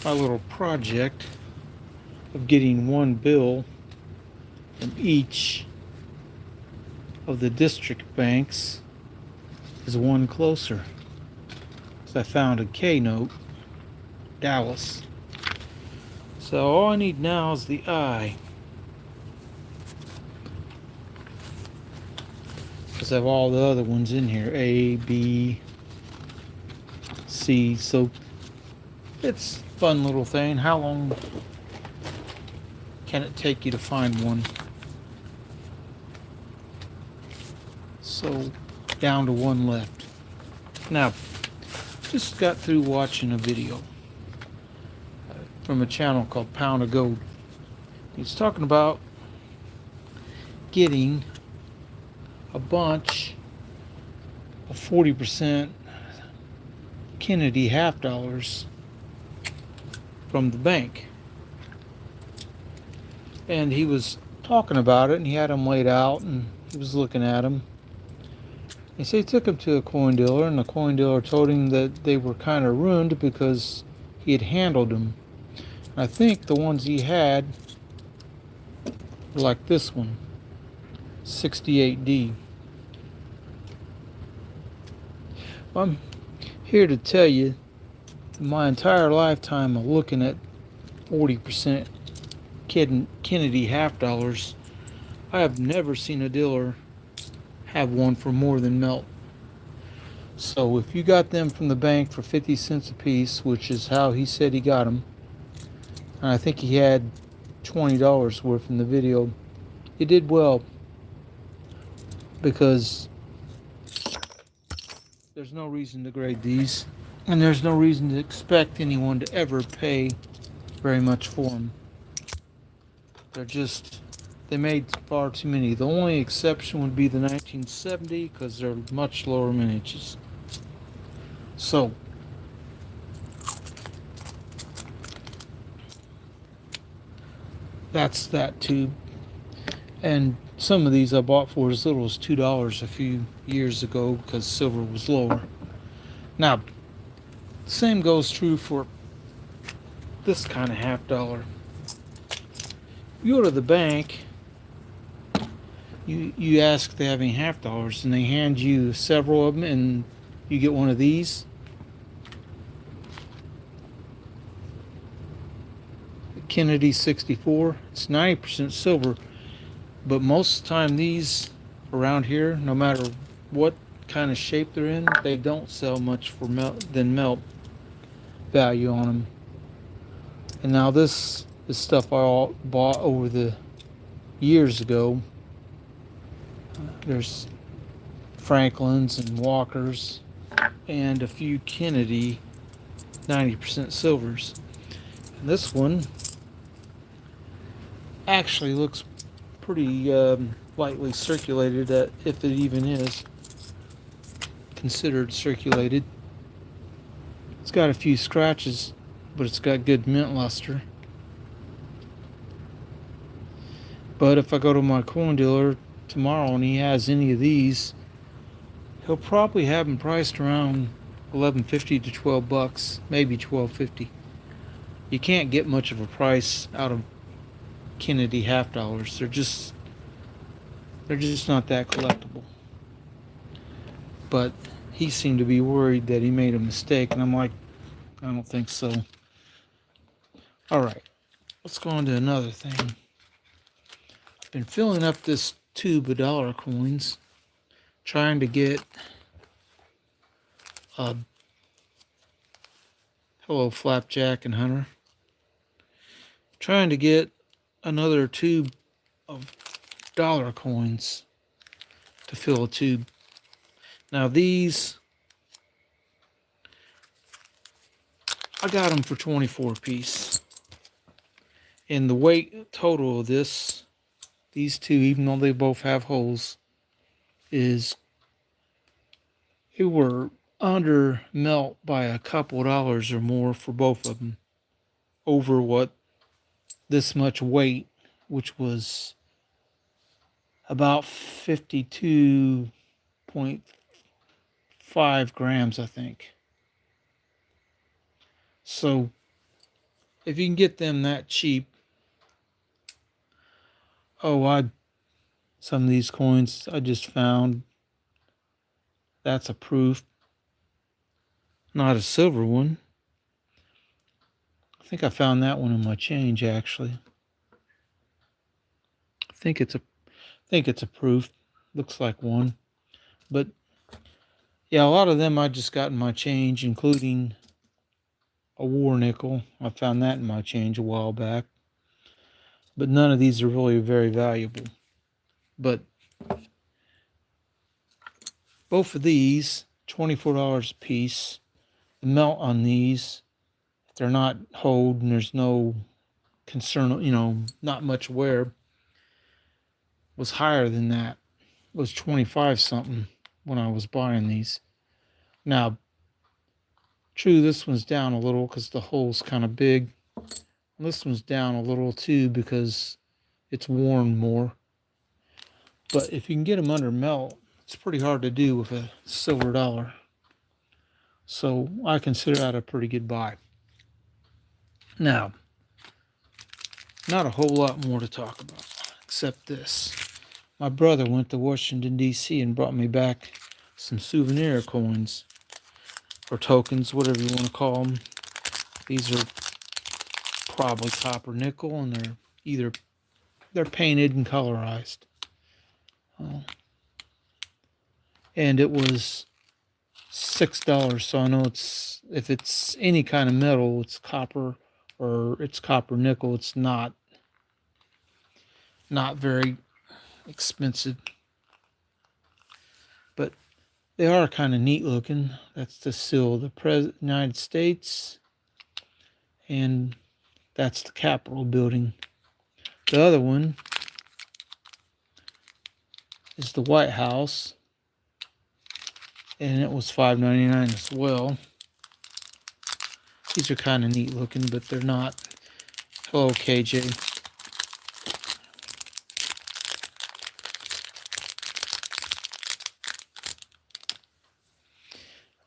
my little project of getting one bill from each of the district banks is one closer. So I found a K note, Dallas. So all I need now is the I. Because I have all the other ones in here, A, B, C. So it's a fun little thing. How long can it take you to find one? So down to one left. Now, just got through watching a video from a channel called Pound of Gold. He's talking about getting a bunch of 40% Kennedy half dollars from the bank. And he was talking about it, and he had them laid out, and he was looking at them. He said he took them to a coin dealer, and the coin dealer told him that they were kind of ruined because he had handled them. And I think the ones he had were like this one, 68D. Well, I'm here to tell you, my entire lifetime of looking at 40% Kennedy half dollars, I have never seen a dealer have one for more than melt. So if you got them from the bank for 50 cents a piece, which is how he said he got them, and I think he had $20 worth in the video, you did well, because there's no reason to grade these, and there's no reason to expect anyone to ever pay very much for them. They made far too many. The only exception would be the 1970, because they're much lower mintages. So, that's that tube. And some of these I bought for as little as $2 a few years ago because silver was lower. Now, the same goes true for this kind of half dollar. You go to the bank, you ask if they have any half dollars, and they hand you several of them, and you get one of these. The Kennedy 64. It's 90% silver, but most of the time these around here, no matter what kind of shape they're in, they don't sell much for melt value on them. And now this is stuff I all bought over the years ago. There's Franklin's and Walker's and a few Kennedy 90% silvers. And this one actually looks pretty lightly circulated, if it even is considered circulated. It's got a few scratches, but it's got good mint luster. But if I go to my coin dealer tomorrow and he has any of these, he'll probably have them priced around $11.50 to $12, maybe $12.50. You can't get much of a price out of Kennedy half dollars. They're just not that collectible. But he seemed to be worried that he made a mistake, and I'm like, I don't think so. All right, let's go on to another thing. I've been filling up this tube of dollar coins, trying to get hello Flapjack and Hunter, trying to get another tube of dollar coins to fill a tube. Now these, I got them for 24 piece. And the weight total of these two, even though they both have holes, it were under melt by a couple dollars or more for both of them, over what this much weight, which was about 52.5 grams, I think. So if you can get them that cheap. Oh, I some of these coins I just found. That's a proof, not a silver one. I think I found that one in my change actually. I think it's a proof. Looks like one. But yeah, a lot of them I just got in my change, including a war nickel. I found that in my change a while back. But none of these are really very valuable. But both of these, $24 a piece. The melt on these, if they're not holed and there's no concern, not much wear, was higher than that. It was 25 something when I was buying these. Now, true, this one's down a little because the hole's kind of big. This one's down a little too because it's worn more. But if you can get them under melt, it's pretty hard to do with a silver dollar. So I consider that a pretty good buy. Now, not a whole lot more to talk about except this. My brother went to Washington, D.C. and brought me back some souvenir coins or tokens, whatever you want to call them. These are probably copper nickel, and they're painted and colorized. And it was $6, so I know if it's any kind of metal, it's copper or it's copper nickel. It's not very expensive, but they are kind of neat looking. That's the seal of the United States, and that's the Capitol building. The other one is the White House, and it was $5.99 as well. These are kind of neat looking, but they're not. Hello, KJ.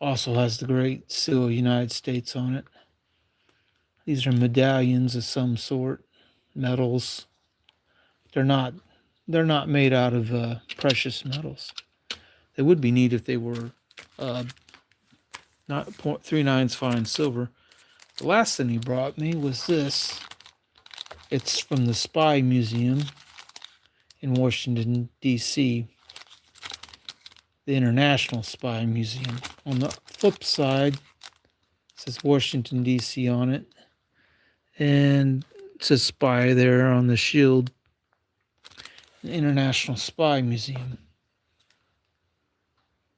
Also has the great seal of the United States on it. These are medallions of some sort, metals. They're not made out of precious metals. They would be neat if they were not 0.39 fine silver. The last thing he brought me was this. It's from the Spy Museum in Washington, D.C., the International Spy Museum. On the flip side, it says Washington, D.C. on it, and it says Spy there on the shield. The International Spy Museum.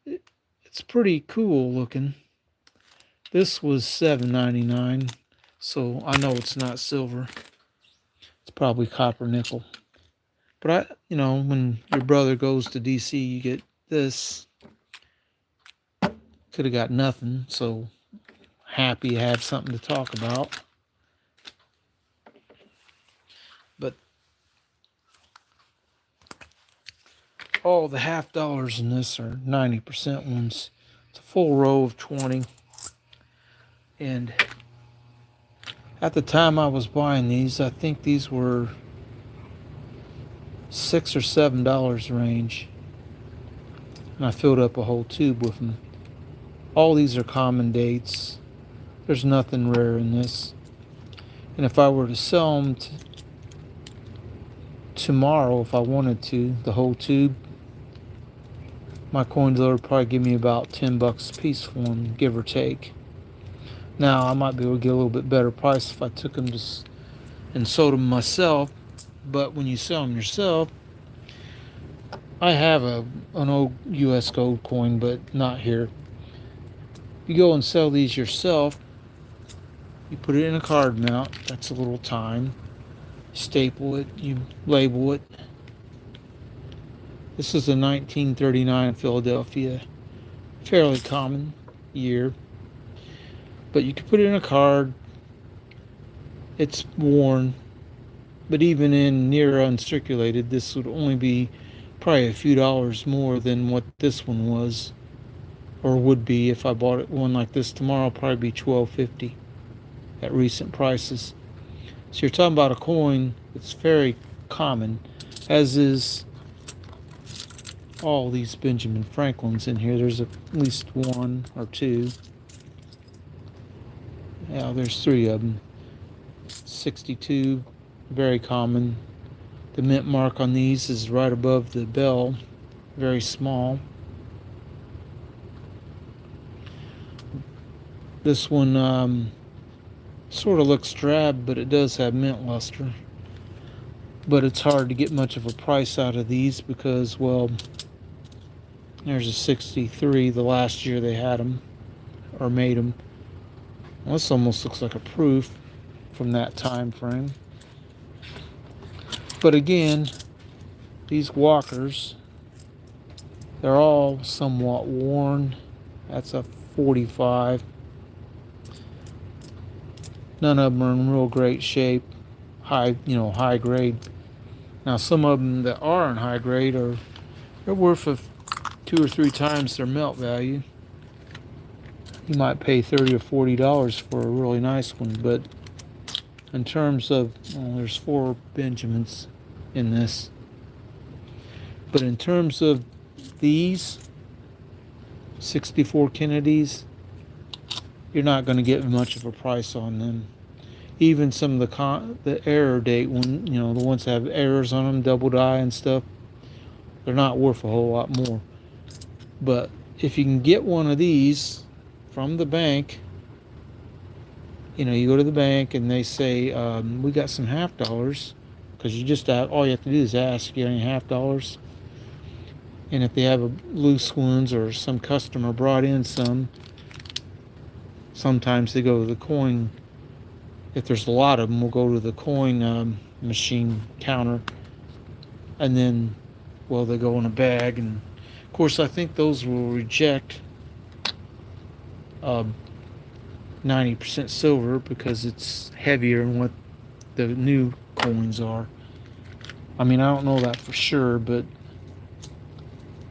It's pretty cool looking. This was $7.99, so I know it's not silver. It's probably copper nickel. But when your brother goes to DC, you get this. Could have got nothing, so happy to have something to talk about. But all the half dollars in this are 90% ones. It's a full row of 20. And at the time I was buying these, I think these were $6 or $7 range. And I filled up a whole tube with them. All these are common dates. There's nothing rare in this. And if I were to sell them tomorrow, if I wanted to, the whole tube, my coin dealer would probably give me about $10 a piece for them, give or take. Now, I might be able to get a little bit better price if I took them and sold them myself. But when you sell them yourself, I have an old U.S. gold coin, but not here. You go and sell these yourself, you put it in a card mount. That's a little time. Staple it, you label it. This is a 1939 Philadelphia, fairly common year. But you can put it in a card. It's worn, but even in near uncirculated, this would only be probably a few dollars more than what this one was, or would be if I bought one like this tomorrow. Probably be $12.50 at recent prices. So you're talking about a coin that's very common, as is all these Benjamin Franklins in here. There's at least one or two. Yeah, there's three of them. 62, very common. The mint mark on these is right above the bell, very small. This one sort of looks drab, but it does have mint luster. But it's hard to get much of a price out of these because, well, there's a 63 the last year they had them or made them. Well, this almost looks like a proof from that time frame. But again, these walkers, they're all somewhat worn. That's a 45. None of them are in real great shape, high grade. Now some of them that are in high grade they're worth of 2 or 3 times their melt value. You might pay $30 or $40 for a really nice one, but in terms of, well, there's 4 Benjamins in this. But in terms of these 64 Kennedys, you're not going to get much of a price on them. Even some of the error date one, the ones that have errors on them, double die and stuff, they're not worth a whole lot more. But if you can get one of these from the bank, you go to the bank and they say, we got some half dollars, because all you have to do is ask, you got any half dollars? And if they have loose ones or some customer brought in some, sometimes they go to the coin. If there's a lot of them, we'll go to the coin machine counter, and then, well, they go in a bag. And of course, I think those will reject 90% silver because it's heavier than what the new coins are. I mean, I don't know that for sure, but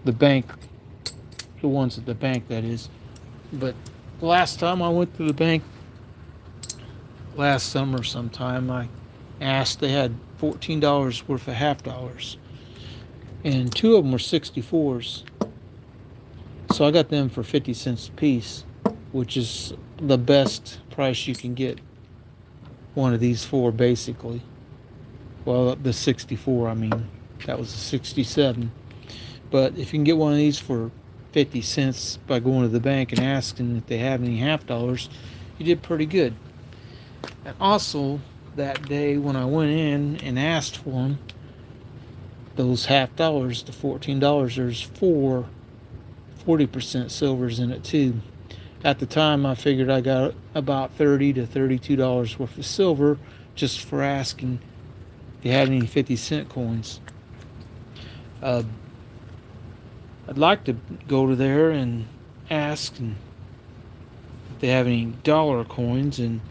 the ones at the bank, that is. But the last time I went to the bank, last summer sometime, I asked, they had $14 worth of half dollars, and 2 of them were 64s. So I got them for 50 cents a piece, which is the best price you can get one of these for, basically. Well, the 64, I mean, that was a 67. But if you can get one of these for 50 cents by going to the bank and asking if they have any half dollars, you did pretty good. And also, that day when I went in and asked for them, those half dollars, the $14, there's 40% silvers in it too. At the time, I figured I got about $30 to $32 worth of silver just for asking if you had any 50-cent coins. I'd like to go to there and ask if they have any dollar coins, and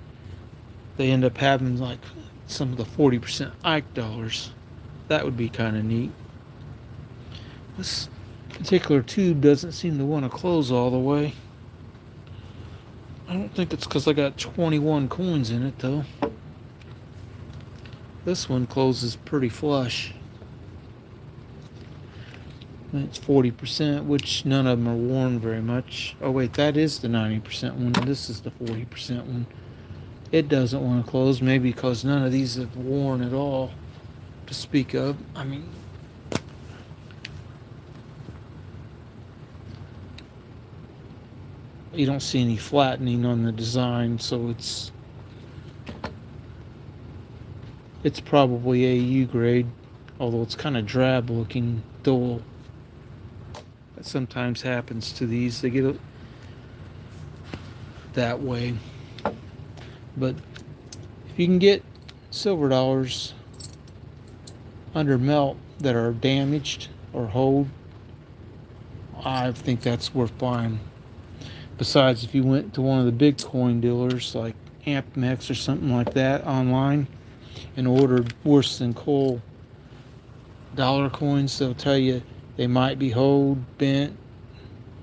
they end up having like some of the 40% Ike dollars. That would be kind of neat. This particular tube doesn't seem to want to close all the way. I don't think it's because I got 21 coins in it, though. This one closes pretty flush. It's 40%, which none of them are worn very much. Oh wait, that is the 90% one. This is the 40% one. It doesn't want to close, maybe because none of these have worn at all to speak of. I mean, you don't see any flattening on the design, so it's probably AU grade, although it's kind of drab looking, dull. That sometimes happens to these. They get that way. But if you can get silver dollars under melt that are damaged or hold, I think that's worth buying. Besides, if you went to one of the big coin dealers like AmpMex or something like that online and ordered worse than coal dollar coins, they'll tell you they might be hold, bent,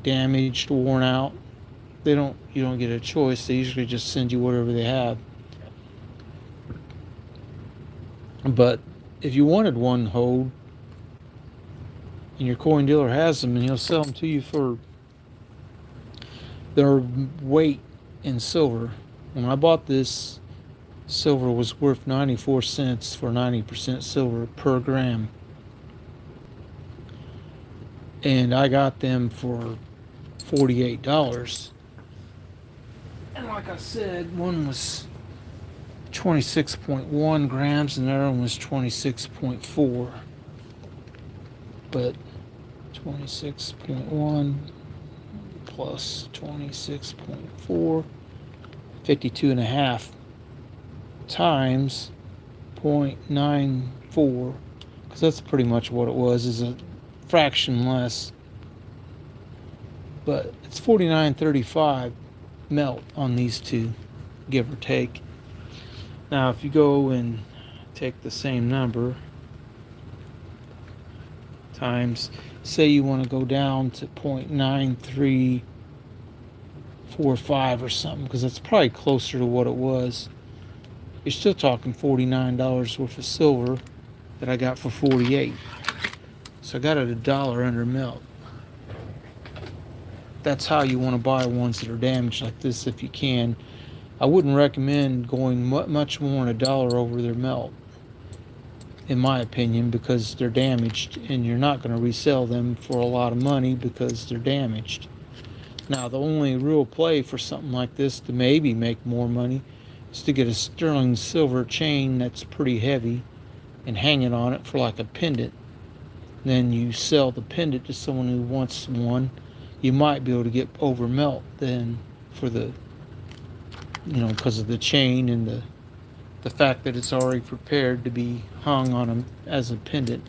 damaged, worn out. You don't get a choice. They usually just send you whatever they have. But if you wanted one hold and your coin dealer has them and he'll sell them to you for their weight in silver. When I bought this, silver was worth 94 cents for 90% silver per gram. And I got them for $48. And like I said, one was 26.1 grams and the other one was 26.4. But 26.1 plus 26.4, 52 and a half times 0.94, because that's pretty much what it was, is a fraction less. But it's 49.35 melt on these two, give or take. Now if you go and take the same number times, say you want to go down to 0.9345 or something, because that's probably closer to what it was, you're still talking $49 worth of silver that I got for 48. So I got it $1 under melt. That's how you want to buy ones that are damaged like this if you can. I wouldn't recommend going much more than $1 over their melt, in my opinion, because they're damaged and you're not going to resell them for a lot of money because they're damaged. Now the only real play for something like this to maybe make more money is to get a sterling silver chain that's pretty heavy and hang it on it for like a pendant. Then you sell the pendant to someone who wants one. You might be able to get over melt then for the, because of the chain and the fact that it's already prepared to be hung on them as a pendant.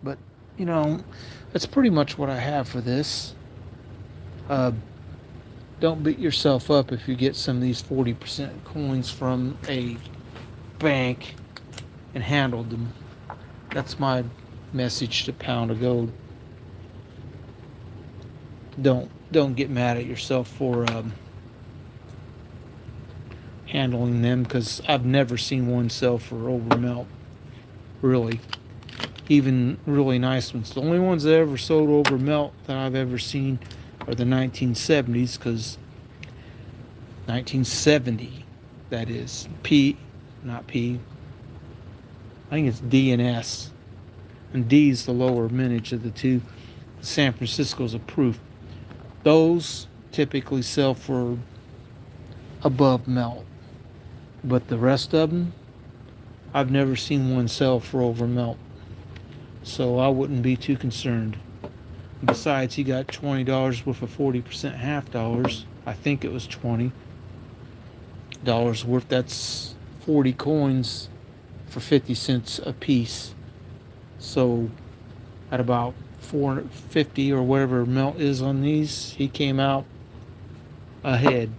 But that's pretty much what I have for this. Don't beat yourself up if you get some of these 40% coins from a bank and handled them. That's my message to Pound of Gold. Don't get mad at yourself for handling them, because I've never seen one sell for over melt, really. Even really nice ones. The only ones that ever sold over melt that I've ever seen are the 1970s, because 1970, that is not P, I think it's D and S, and D is the lower mintage of the two. San Francisco's a proof. Those typically sell for above melt, but the rest of them, I've never seen one sell for over melt, so I wouldn't be too concerned. Besides, he got $20 worth of 40% half dollars. I think it was $20 worth. That's 40 coins for 50 cents a piece. So at about 450 or whatever melt is on these, he came out ahead,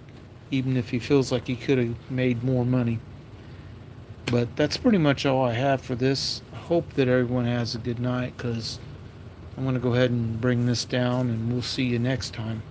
even if he feels like he could have made more money. But that's pretty much all I have for this. I hope that everyone has a good night, because I'm going to go ahead and bring this down, and we'll see you next time.